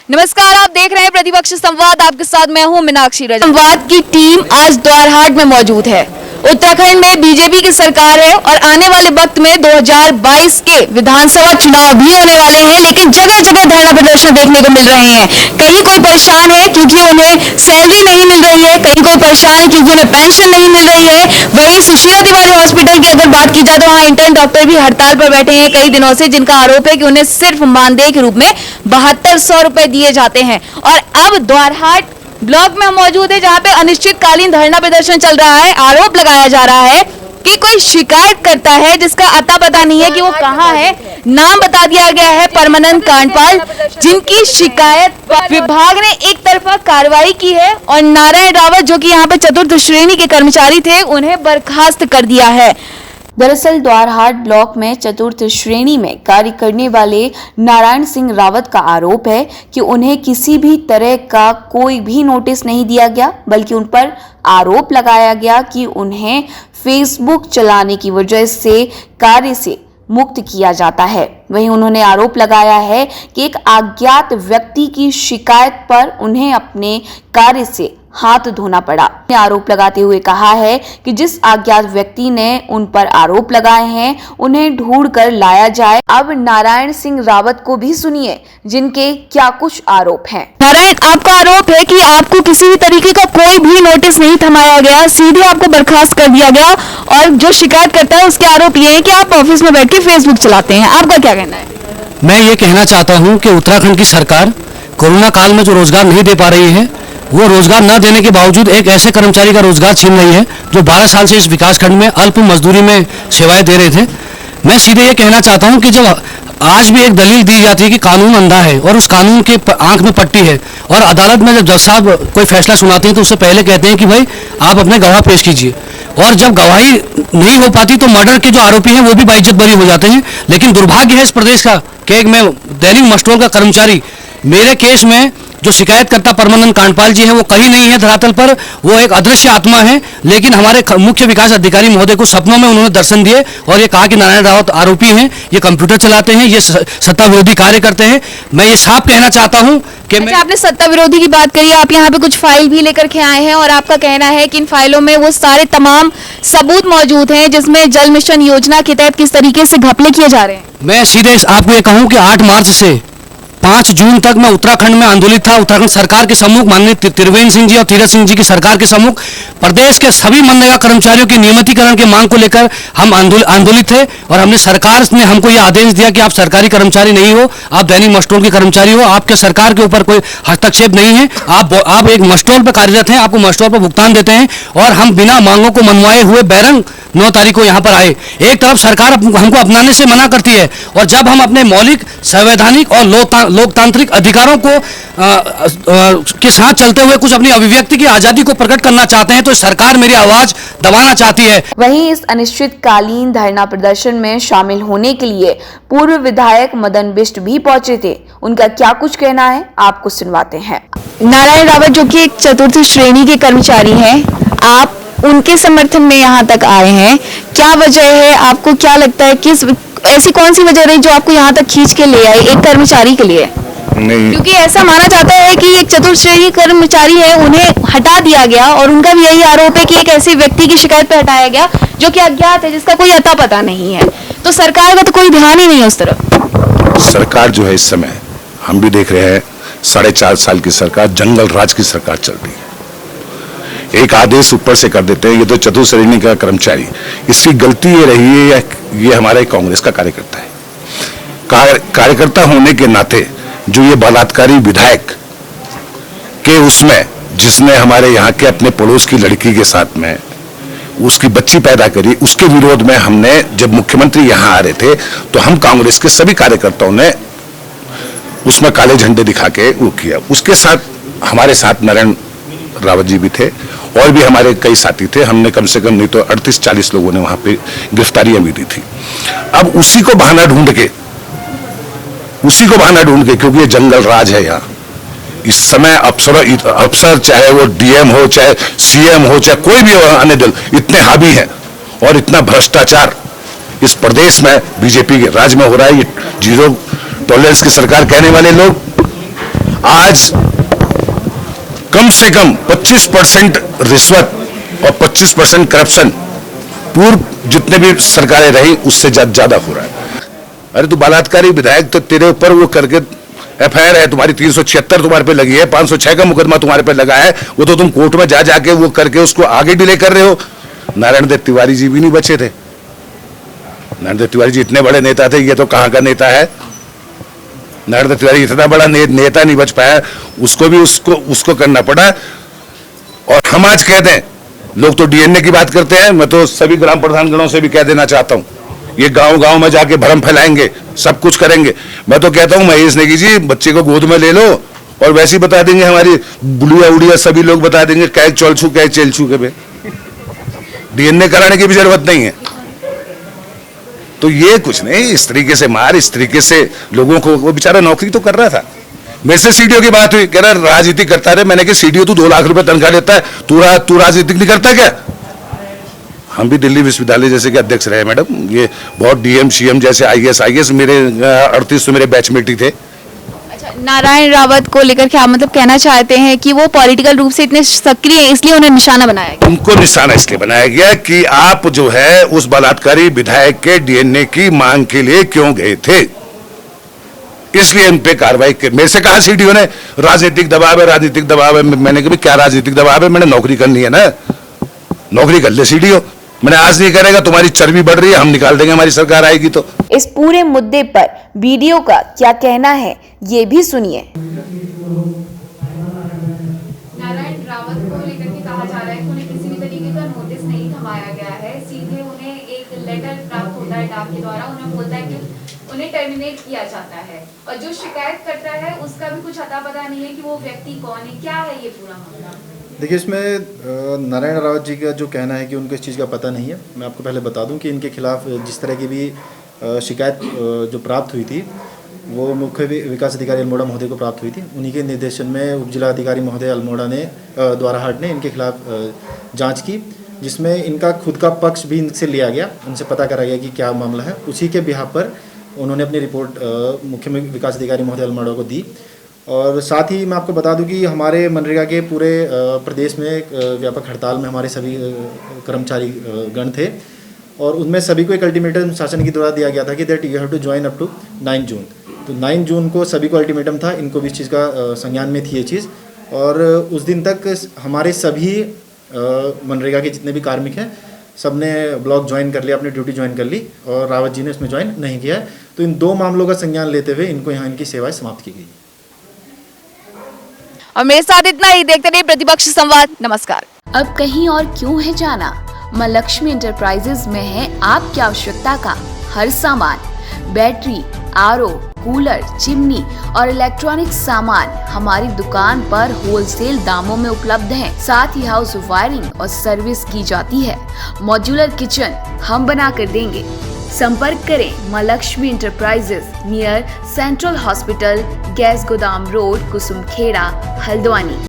नमस्कार, आप देख रहे हैं प्रतिपक्ष संवाद। आपके साथ मैं हूं मीनाक्षी रजक। संवाद की टीम आज द्वारहाट में मौजूद है। उत्तराखंड में बीजेपी की सरकार है और आने वाले वक्त में 2022 के विधानसभा चुनाव भी होने वाले हैं, लेकिन जगह जगह धरना प्रदर्शन देखने को मिल रहे हैं। कहीं कोई परेशान है क्योंकि उन्हें सैलरी नहीं मिल रही है, कहीं कोई परेशान है क्योंकि उन्हें पेंशन नहीं मिल रही है। वहीं सुशीला तिवारी हॉस्पिटल की अगर बात की जाए तो वहाँ इंटर्न डॉक्टर भी हड़ताल पर बैठे हैं कई दिनों से, जिनका आरोप है कि उन्हें सिर्फ मानदेय के रूप में 7200 रुपए दिए जाते हैं। और अब द्वारहाट ब्लॉक में हम मौजूद है जहां पे अनिश्चितकालीन धरना प्रदर्शन चल रहा है। आरोप लगाया जा रहा है कि कोई शिकायत करता है जिसका अता पता नहीं है कि वो कहां है। नाम बता दिया गया है परमानंद कांडपाल, जिनकी शिकायत पर विभाग ने एक तरफा कार्रवाई की है और नारायण रावत जो कि यहाँ पे चतुर्थ श्रेणी के कर्मचारी थे उन्हें बर्खास्त कर दिया है। दरअसल द्वारहाट ब्लॉक में चतुर्थ श्रेणी में कार्य करने वाले नारायण सिंह रावत का आरोप है कि उन्हें किसी भी तरह का कोई भी नोटिस नहीं दिया गया, बल्कि उन पर आरोप लगाया गया कि उन्हें फेसबुक चलाने की वजह से कार्य से मुक्त किया जाता है। वहीं उन्होंने आरोप लगाया है कि एक अज्ञात व्यक्ति की शिकायत पर उन्हें अपने कार्य से हाथ धोना पड़ा। आरोप लगाते हुए कहा है कि जिस अज्ञात व्यक्ति ने उन पर आरोप लगाए हैं उन्हें ढूंढ कर लाया जाए। अब नारायण सिंह रावत को भी सुनिए जिनके क्या कुछ आरोप हैं। नारायण, आपका आरोप है कि आपको किसी भी तरीके का कोई भी नोटिस नहीं थमाया गया, सीधे आपको बर्खास्त कर दिया गया और जो शिकायत करता है उसके आरोप ये है कि आप ऑफिस में बैठ के फेसबुक चलाते हैं। आपका क्या कहना है? मैं ये कहना चाहता हूँ कि उत्तराखंड की सरकार कोरोना काल में जो रोजगार नहीं दे पा रही है, वो रोजगार न देने के बावजूद एक ऐसे कर्मचारी का रोजगार छीन रही है जो 12 साल से इस विकास खंड में अल्प मजदूरी में सेवाएं दे रहे थे। मैं सीधे ये कहना चाहता हूं कि जब आज भी एक दलील दी जाती है कि कानून अंधा है और उस कानून के आंख में पट्टी है, और अदालत में जब जज साहब कोई फैसला सुनाते हैं तो उससे पहले कहते हैं कि भाई आप अपने गवाह पेश कीजिए, और जब गवाही नहीं हो पाती तो मर्डर के जो आरोपी हैं वो भी बाइज्जत बरी हो जाते हैं। लेकिन दुर्भाग्य है इस प्रदेश का कि मैं दैनिक मस्टोल का कर्मचारी, मेरे केस में जो शिकायतकर्ता परमानंद कांडपाल जी हैं वो कहीं नहीं है धरातल पर, वो एक अदृश्य आत्मा है। लेकिन हमारे मुख्य विकास अधिकारी महोदय को सपनों में उन्होंने दर्शन दिए और ये कहा कि नारायण रावत आरोपी हैं, ये कंप्यूटर चलाते हैं, ये सत्ता विरोधी कार्य करते हैं। मैं ये साफ कहना चाहता हूं कि अच्छा, आपने सत्ता विरोधी की बात करी, आप यहाँ पे कुछ फाइल भी लेकर के आए हैं और आपका कहना है कि इन फाइलों में वो सारे तमाम सबूत मौजूद हैं जिसमें जल मिशन योजना के तहत किस तरीके से घपले किए जा रहे हैं। मैं सीधे आपको ये कहूं कि 8 मार्च से 5 जून तक मैं उत्तराखंड में आंदोलित था। उत्तराखंड सरकार के सम्मुख माननीय त्रिवेंद्र सिंह जी और तीरथ सिंह जी की सरकार के सम्मुख प्रदेश के सभी मनरेगा कर्मचारियों के नियमितीकरण की मांग को लेकर हम आंदोलित थे, और हमने सरकार ने हमको यह आदेश दिया कि आप सरकारी कर्मचारी नहीं हो, आप दैनिक मस्टोल के कर्मचारी हो, आपके सरकार के ऊपर कोई हस्तक्षेप नहीं है, आप एक मस्टोल पर कार्यरत हैं, आपको मस्टोल पर भुगतान देते हैं। और हम बिना मांगों को मनवाए हुए बैरंग 9 तारीख को यहाँ पर आए। एक तरफ सरकार हमको अपनाने से मना करती है, और जब हम अपने मौलिक संवैधानिक और लोकतांत्रिक अधिकारों को के साथ चलते हुए कुछ अपनी अभिव्यक्ति की आजादी को प्रकट करना चाहते हैं तो सरकार मेरी आवाज दबाना चाहती है। वहीं इस अनिश्चितकालीन धरना प्रदर्शन में शामिल होने के लिए पूर्व विधायक मदन बिष्ट भी पहुंचे थे। उनका क्या कुछ कहना है आपको सुनवाते हैं। नारायण रावत जो कि एक चतुर्थ श्रेणी के कर्मचारी हैं, आप उनके समर्थन में यहाँ तक आए हैं, क्या वजह है? आपको क्या लगता है कि ऐसी कौन सी वजह रही जो आपको यहाँ तक खींच के ले आई एक कर्मचारी के लिए? नहीं, क्योंकि ऐसा माना जाता है कि एक चतुर्थ श्रेणी कर्मचारी है, उन्हें हटा दिया गया और उनका भी यही आरोप है कि एक ऐसे व्यक्ति की शिकायत पर हटाया गया जो कि अज्ञात है, जिसका कोई अता पता नहीं है। तो सरकार का तो कोई ध्यान ही नहीं है उस तरफ। सरकार जो है इस समय हम भी देख रहे हैं 4.5 साल की सरकार जंगल राज की सरकार चल रही है। एक आदेश ऊपर से कर देते हैं, ये तो चतुर्थ श्रेणी का कर्मचारी, इसकी गलती ये रही है या ये हमारे कांग्रेस का कार्यकर्ता है। कार्यकर्ता होने के नाते जो ये बलात्कारी विधायक के उसमें जिसने हमारे यहाँ के अपने पड़ोस की लड़की के साथ में उसकी बच्ची पैदा करी, उसके विरोध में हमने जब मुख्यमंत्री यहाँ आ रहे थे तो हम कांग्रेस के सभी कार्यकर्ताओं ने उसमें काले झंडे दिखा के वो किया। उसके साथ हमारे साथ नारायण रावत जी भी थे और भी हमारे कई साथी थे। हमने कम से कम नहीं तो 38-40 लोगों ने वहां पे गिरफ्तारियां भी दी थी। अब उसी को बहाना ढूंढ के क्योंकि ये जंगल राज है यहाँ, इस समय अफसर चाहे वो डीएम हो, चाहे सीएम हो, चाहे कोई भी अन्य दल, इतने हावी हैं और इतना भ्रष्टाचार इस प्रदेश में बीजेपी के राज में हो रहा है। ये जीरो टॉलरेंस की सरकार कहने वाले लोग आज कम से कम 25% रिश्वत और 25% करप्शन पूर्व जितने भी सरकारें रही उससे ज्यादा हो रहा है। अरे तू बलात्कारी विधायक, तो तेरे ऊपर वो करके एफआईआर है तुम्हारी 376 तुम्हारे पे लगी है, 506 का मुकदमा तुम्हारे पे लगा है, वो तो तुम कोर्ट में जाके वो करके उसको आगे डिले कर रहे हो। नारायण दत्त तिवारी जी भी नहीं बचे थे। नारायण दत्त तिवारी जी इतने बड़े नेता थे, ये तो कहां का नेता है। नारायण दत्त तिवारी इतना बड़ा नेता नहीं बच पाया, उसको भी उसको करना पड़ा। और हम आज कहते हैं, लोग तो डीएनए की बात करते हैं, मैं तो सभी ग्राम प्रधानगणों से भी कह देना चाहता हूं, ये गांव-गांव में जाके भ्रम फैलाएंगे, सब कुछ करेंगे। मैं तो कहता हूं महेश नेगी जी, बच्चे को गोद में ले लो और वैसे ही बता देंगे, हमारी बुढ़िया उड़िया सभी लोग बता देंगे क्या चौलछू क्या चेलछू के पे। डीएनए कराने की भी जरूरत नहीं है। तो ये कुछ नहीं, इस तरीके से मार, इस तरीके से लोगों को, वो बेचारा नौकरी तो कर रहा था। मेरे से सीडीओ की बात हुई, कह रहा राजनीति करता रहे। मैंने कहा सीडीओ तू 2 लाख रुपए तनख्वाह लेता है, तू राजनीति नहीं करता क्या? हम भी दिल्ली विश्वविद्यालय जैसे के अध्यक्ष रहे मैडम, ये बहुत डीएम सीएम जैसे आईएएस मेरे 38 तो मेरे बैचमेट ही थे। अच्छा, नारायण रावत को लेकर क्या मतलब कहना चाहते हैं कि वो पॉलिटिकल रूप से इतने सक्रिय हैं इसलिए उन्हें निशाना बनाया गया? उनको निशाना इसलिए बनाया गया कि आप जो है उस बलात्कारी विधायक के डीएनए की मांग के लिए क्यों गए थे, इसलिए इन पे कार्रवाई कर। मेरे से कहा सीडीओ ने राजनीतिक दबाव है, राजनीतिक दबाव है। मैंने कहा क्या राजनीतिक दबाव है, मैंने नौकरी करनी है ना, नौकरी कर ले सीडीओ। मैंने आज नहीं करेगा, तुम्हारी चर्बी बढ़ रही है, हम निकाल देंगे, हमारी सरकार आएगी तो। इस पूरे मुद्दे पर बीडीओ का क्या कहना है, ये भी सुनिए। नारायण रावत को लेकर के कहा जा रहा है कि उन्हें किसी भी तरीके का नोटिस नहीं थमाया गया है, सीधे उन्हें एक लेटर प्राप्त होता है डाक के द्वारा, उन्हें बोलता है कि उन्हें टर्मिनेट किया जाता है, और जो शिकायत करता है उसका भी कुछ अता पता नहीं है कि वो व्यक्ति कौन है। क्या है ये पूरा मामला? देखिए, इसमें नारायण रावत जी का जो कहना है कि उनको इस चीज़ का पता नहीं है। मैं आपको पहले बता दूं कि इनके खिलाफ जिस तरह की भी शिकायत जो प्राप्त हुई थी वो मुख्य विकास अधिकारी अल्मोड़ा महोदय को प्राप्त हुई थी। उन्हीं के निर्देशन में उप जिला अधिकारी महोदय अल्मोड़ा ने द्वाराहाट ने इनके खिलाफ जांच की, जिसमें इनका खुद का पक्ष भी इनसे लिया गया, उनसे पता करा गया कि क्या मामला है। उसी के बिहाफ पर उन्होंने अपनी रिपोर्ट मुख्य विकास अधिकारी महोदय अल्मोड़ा को दी। और साथ ही मैं आपको बता दूं कि हमारे मनरेगा के पूरे प्रदेश में एक व्यापक हड़ताल में हमारे सभी कर्मचारी गण थे, और उनमें सभी को एक अल्टीमेटम शासन की द्वारा दिया गया था कि that you have to join up to 9 June. तो 9 जून को सभी को अल्टीमेटम था, इनको भी इस चीज़ का संज्ञान में थी ये चीज़। और उस दिन तक हमारे सभी मनरेगा के जितने भी कार्मिक हैं सब ने ब्लॉक ज्वाइन कर लिया, अपनी ड्यूटी ज्वाइन कर ली, और रावत जी ने इसमें ज्वाइन नहीं किया है। तो इन 2 मामलों का संज्ञान लेते हुए इनको यहाँ इनकी सेवाएं समाप्त की गई। और मेरे साथ इतना ही, देखते रहिए प्रतिपक्ष संवाद। नमस्कार। अब कहीं और क्यों है जाना, मां लक्ष्मी एंटरप्राइजेज में है आपकी आवश्यकता का हर सामान। बैटरी, आरओ, कूलर, चिमनी और इलेक्ट्रॉनिक सामान हमारी दुकान पर होलसेल दामों में उपलब्ध हैं। साथ ही हाउस वायरिंग और सर्विस की जाती है। मॉड्यूलर किचन हम बना कर देंगे। संपर्क करें मां Lakshmi enterprises, near central hospital, gas गोदाम रोड, कुसुमखेड़ा, हल्द्वानी।